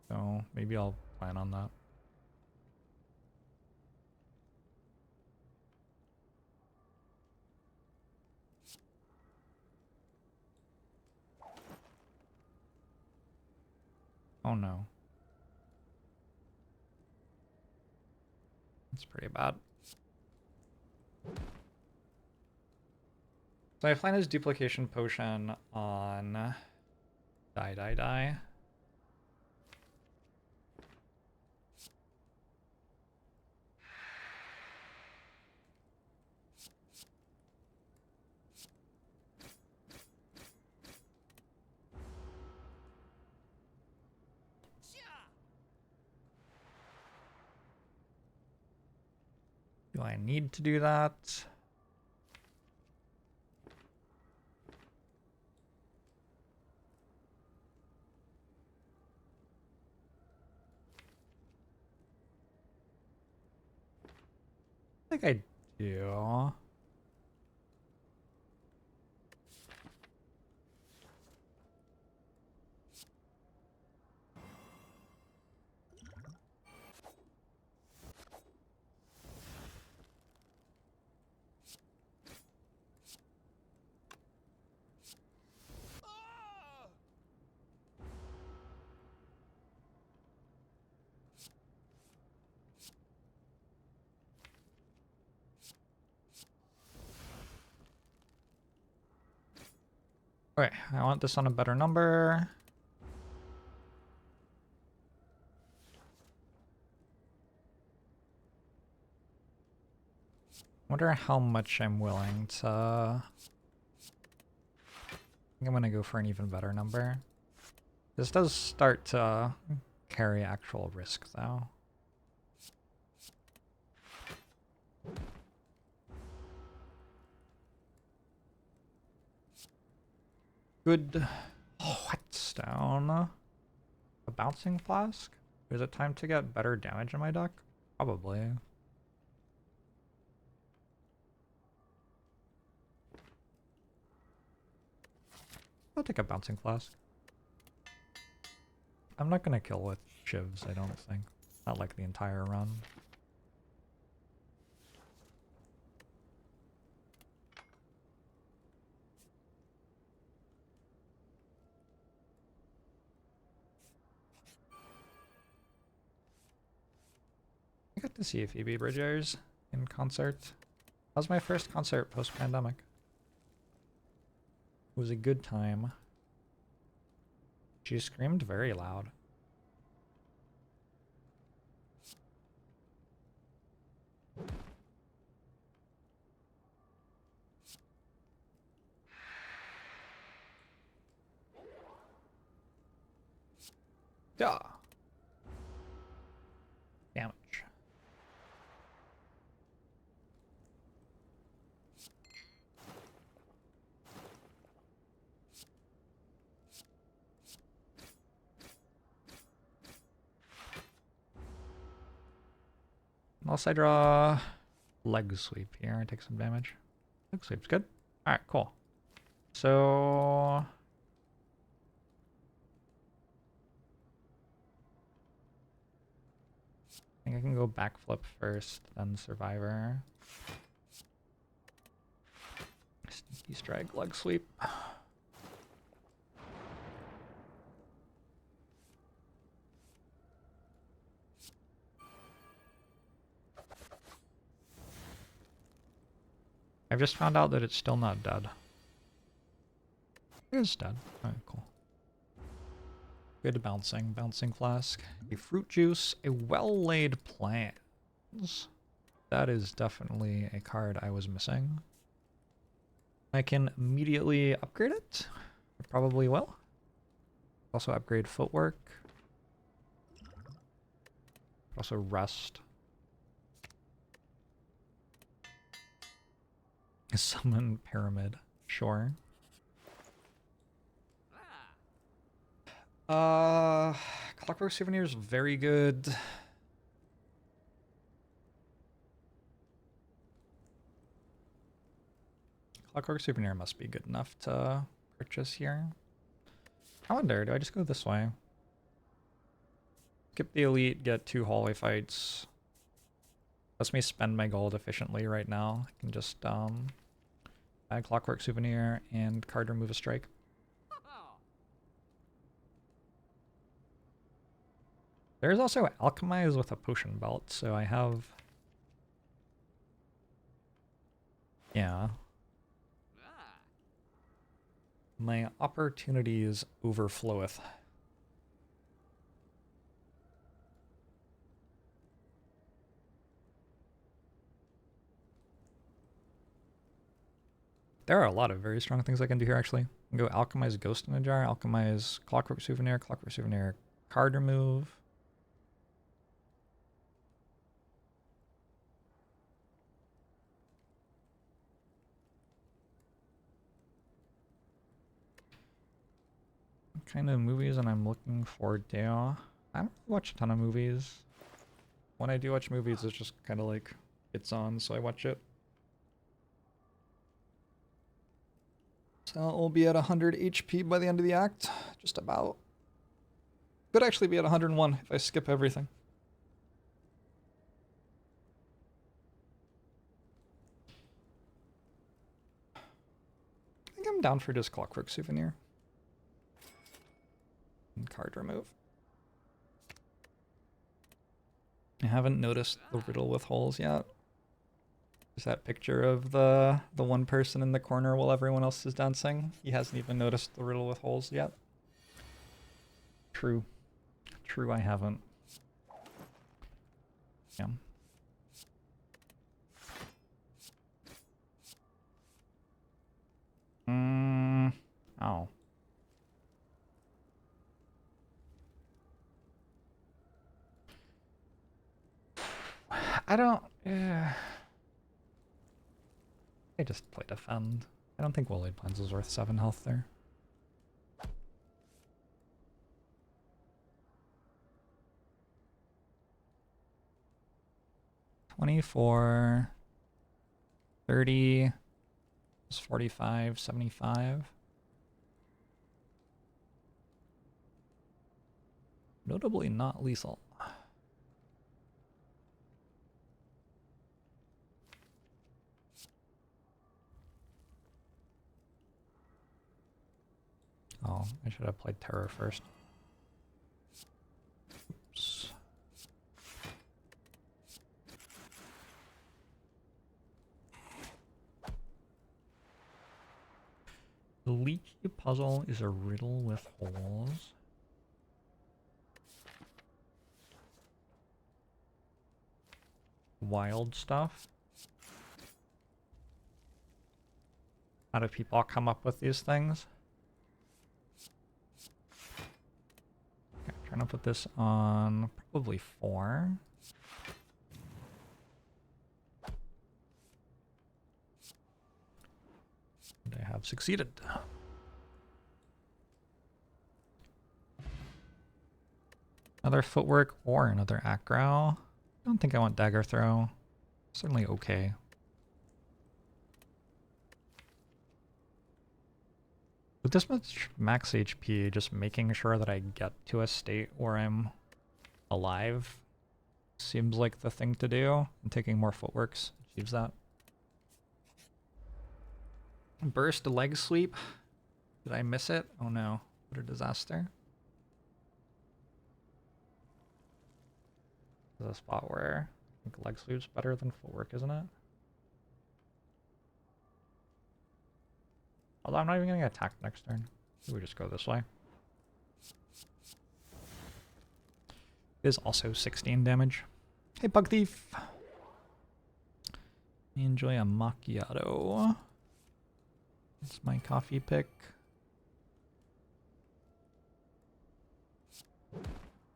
So maybe I'll plan on that. Oh no. That's pretty bad. So I find his duplication potion on die. Do I need to do that? I think I do. Okay, I want this on a better number. Wonder how much I'm willing to... I think I'm gonna go for an even better number. This does start to carry actual risk though. Good whetstone. A bouncing flask? Is it time to get better damage in my deck? Probably. I'll take a bouncing flask. I'm not gonna kill with shivs, I don't think. Not like the entire run. I got to see Phoebe Bridgers in concert. That was my first concert post-pandemic. It was a good time. She screamed very loud. Yeah. Damage. Unless I draw leg sweep here and take some damage. Leg sweep's good. Alright, cool. So I think I can go backflip first, then survivor. Sneaky strike, leg sweep. I've just found out that it's still not dead. It is dead. Alright, cool. Good bouncing. Bouncing flask. A fruit juice. A well-laid plans. That is definitely a card I was missing. I can immediately upgrade it. I probably will. Also upgrade footwork. Also rest. Summon pyramid. Sure. Clockwork Souvenir is very good. Clockwork Souvenir must be good enough to purchase here. I wonder, do I just go this way? Skip the elite, get 2 hallway fights. Lets me spend my gold efficiently right now. I can just add Clockwork Souvenir and card remove a strike. There's also Alchemize with a potion belt, so I have... Yeah. My opportunities overfloweth. There are a lot of very strong things I can do here, actually. I can go Alchemize Ghost in a Jar, Alchemize Clockwork Souvenir, card remove. What kind of movies and I'm looking forward to? I don't watch a ton of movies. When I do watch movies, it's just kind of like, it's on, so I watch it. So we'll be at 100 HP by the end of the act, just about. Could actually be at 101 if I skip everything. I think I'm down for just Clockwork Souvenir. And card remove. I haven't noticed the riddle with holes yet. There's that picture of the one person in the corner while everyone else is dancing. He hasn't even noticed the riddle with holes yet. True. True, I haven't. Yeah. Oh. I don't... I just play defend. I don't think Well-Laid Plans is worth 7 health there. $24, 30, 45, 75. Notably not lethal. Oh, I should have played Terror first. Oops. The leaky puzzle is a riddle with holes. Wild stuff. How do people come up with these things? Okay, trying to put this on probably 4. And I have succeeded. Another footwork or another aggro. I don't think I want dagger throw. Certainly okay. With this much max HP, just making sure that I get to a state where I'm alive seems like the thing to do, and taking more footworks achieves that. Burst leg sweep. Did I miss it? Oh no. What a disaster. This is a spot where I think leg sweep's better than footwork, isn't it? Although I'm not even going to get attacked next turn. Maybe we just go this way. It is also 16 damage. Hey, Bug Thief! Enjoy a macchiato. That's my coffee pick.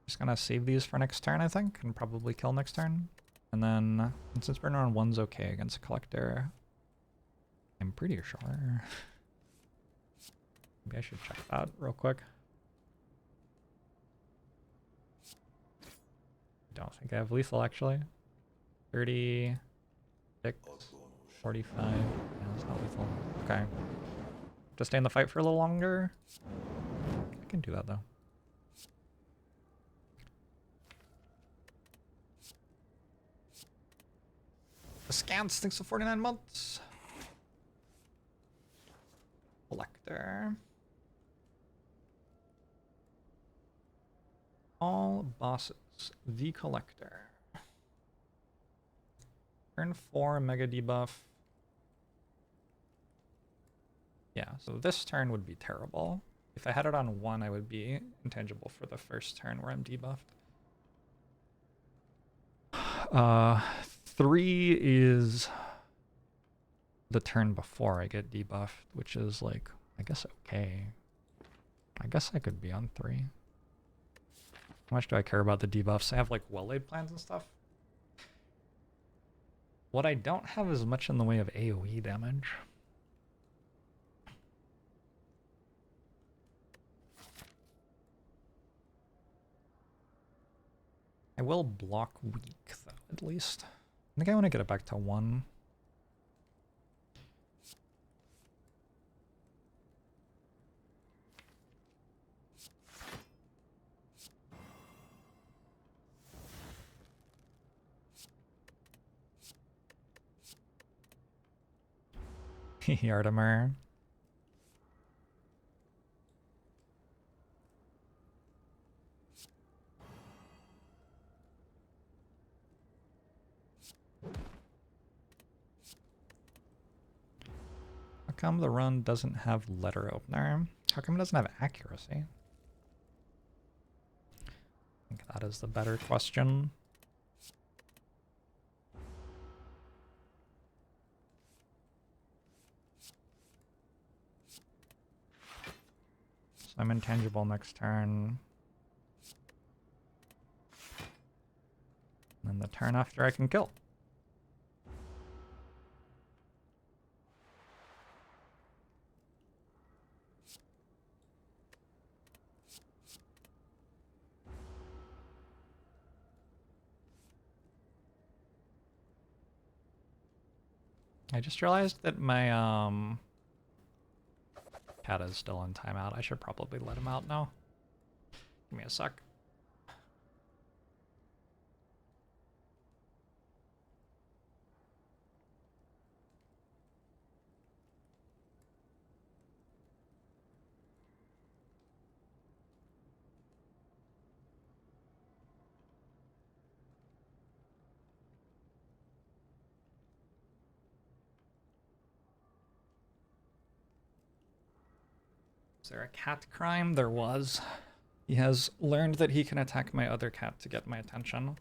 Just gonna save these for next turn, I think, and probably kill next turn. And then, since burn on 1's okay against a collector, I'm pretty sure. Maybe I should check that real quick. Don't think I have lethal, actually. 36, 45. Yeah, it's not lethal. Okay. Just stay in the fight for a little longer. I can do that, though. Askance, thanks for 49 months. Collector. All bosses. The Collector. Turn 4, mega debuff. Yeah, so this turn would be terrible. If I had it on 1, I would be intangible for the first turn where I'm debuffed. 3 is the turn before I get debuffed, which is like, I guess okay. I guess I could be on 3. How much do I care about the debuffs? I have like well-laid plans and stuff. What I don't have is much in the way of AoE damage. I will block weak, though, at least. I think I want to get it back to 1. Artemer. How come the run doesn't have letter opener? How come it doesn't have accuracy? I think that is the better question. So I'm intangible next turn. And then the turn after I can kill. I just realized that my cat is still in timeout. I should probably let him out now. Give me a sec. Is there a cat crime? There was. He has learned that he can attack my other cat to get my attention.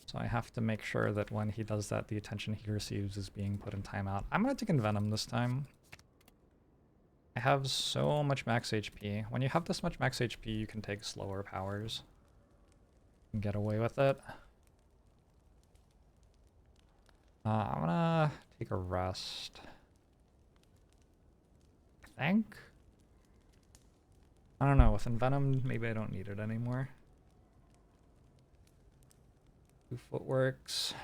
So I have to make sure that when he does that, the attention he receives is being put in timeout. I'm going to take Envenom this time. I have so much max HP. When you have this much max HP, you can take slower powers and get away with it. I'm gonna take a rest. I think. I don't know, with Envenom, maybe I don't need it anymore. 2 footworks.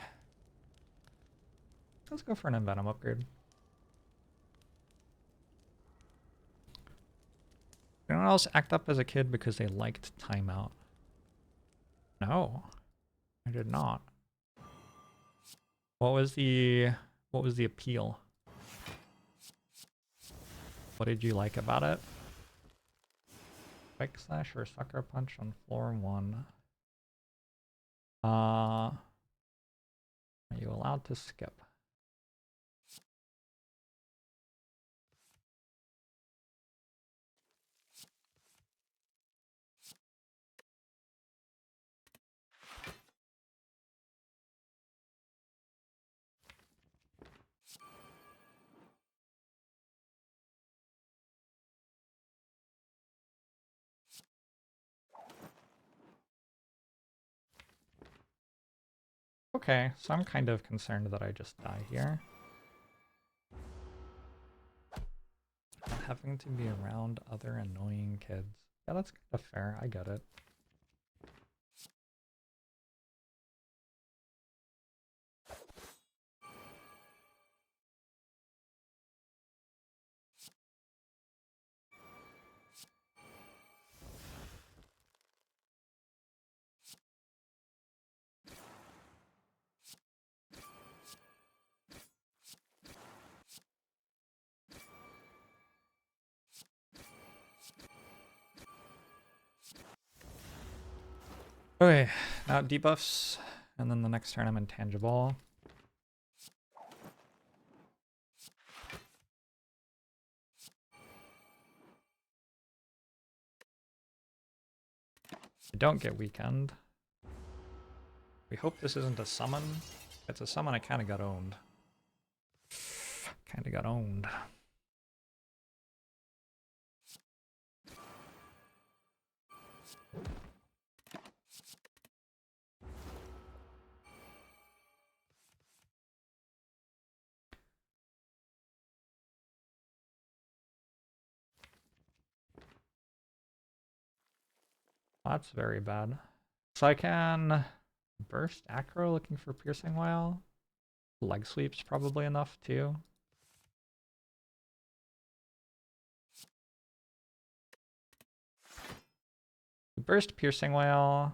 Let's go for an Envenom upgrade. Anyone else act up as a kid because they liked timeout? No, I did not. What was the appeal? What did you like about it? Quick slash or sucker punch on floor 1. Are you allowed to skip? Okay, so I'm kind of concerned that I just die here. Not having to be around other annoying kids. Yeah, that's kind of fair. I get it. Okay, now debuffs, and then the next turn I'm intangible. I don't get weakened. We hope this isn't a summon. If it's a summon, I kind of got owned. Kind of got owned. That's very bad. So I can burst acro looking for piercing whale. Leg sweep's probably enough too. Burst piercing whale.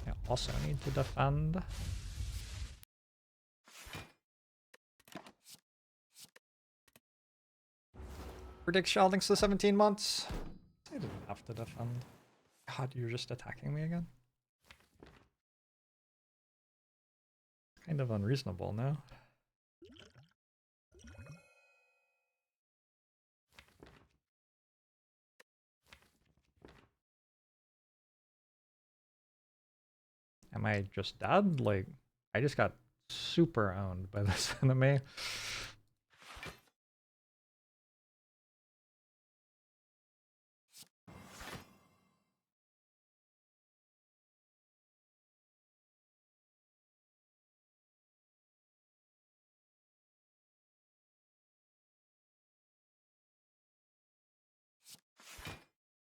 I also need to defend. Predict Sheldings to 17 months. I didn't have to defend. God, you're just attacking me again? Kind of unreasonable, no? Am I just dead? Like, I just got super owned by this enemy.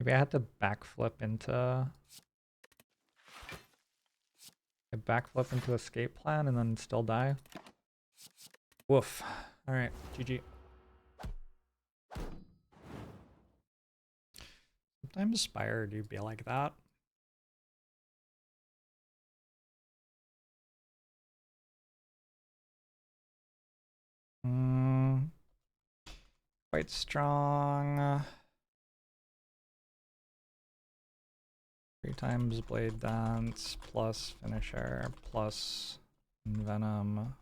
Maybe I had to backflip into escape plan and then still die. Woof. Alright, GG. Sometimes Spire do be like that. Quite strong. 3 times Blade Dance, plus Finisher, plus Venom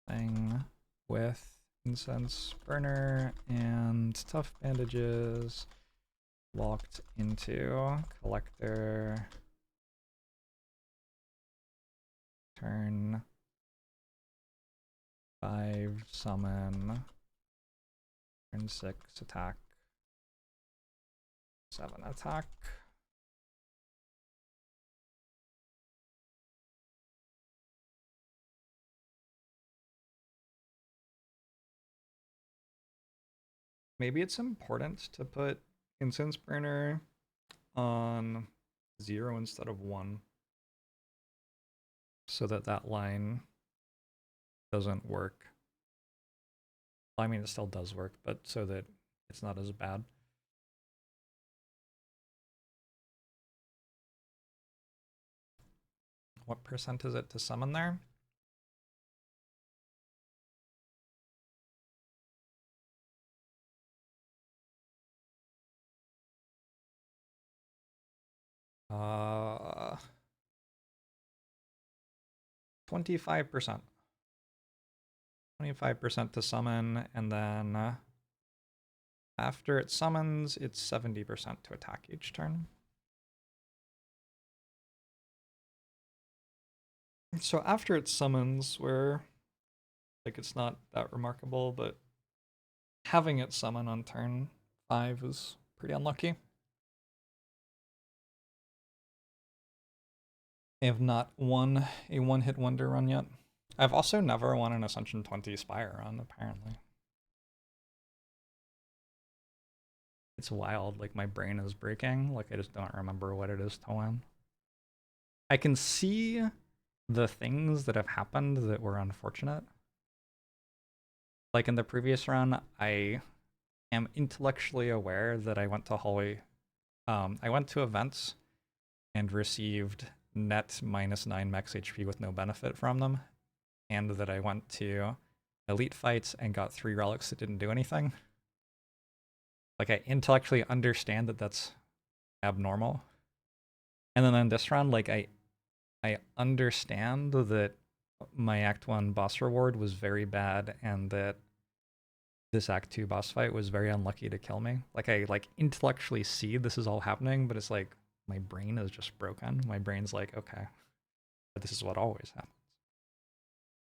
thing with Incense Burner and Tough Bandages locked into Collector. Turn 5 summon. Turn 6 attack. 7 attack. Maybe it's important to put Incense Burner on 0 instead of 1 so that that line doesn't work. Well, I mean, it still does work, but so that it's not as bad. What percent is it to summon there? Uh, 25%. 25% to summon, and then after it summons, it's 70% to attack each turn. So after it summons, where like it's not that remarkable, but having it summon on turn 5 is pretty unlucky. I have not won a one-hit wonder run yet. I've also never won an Ascension 20 Spire run, apparently. It's wild, like my brain is breaking, like I just don't remember what it is to win. I can see the things that have happened that were unfortunate. Like in the previous run, I am intellectually aware that I went to hallway. I went to events and received net -9 max HP with no benefit from them, and that I went to elite fights and got 3 relics that didn't do anything. Like I intellectually understand that that's abnormal. And then in this round, like I understand that my Act 1 boss reward was very bad and that this Act 2 boss fight was very unlucky to kill me. Like I intellectually see this is all happening, but it's like my brain is just broken. My brain's like, okay, but this is what always happens.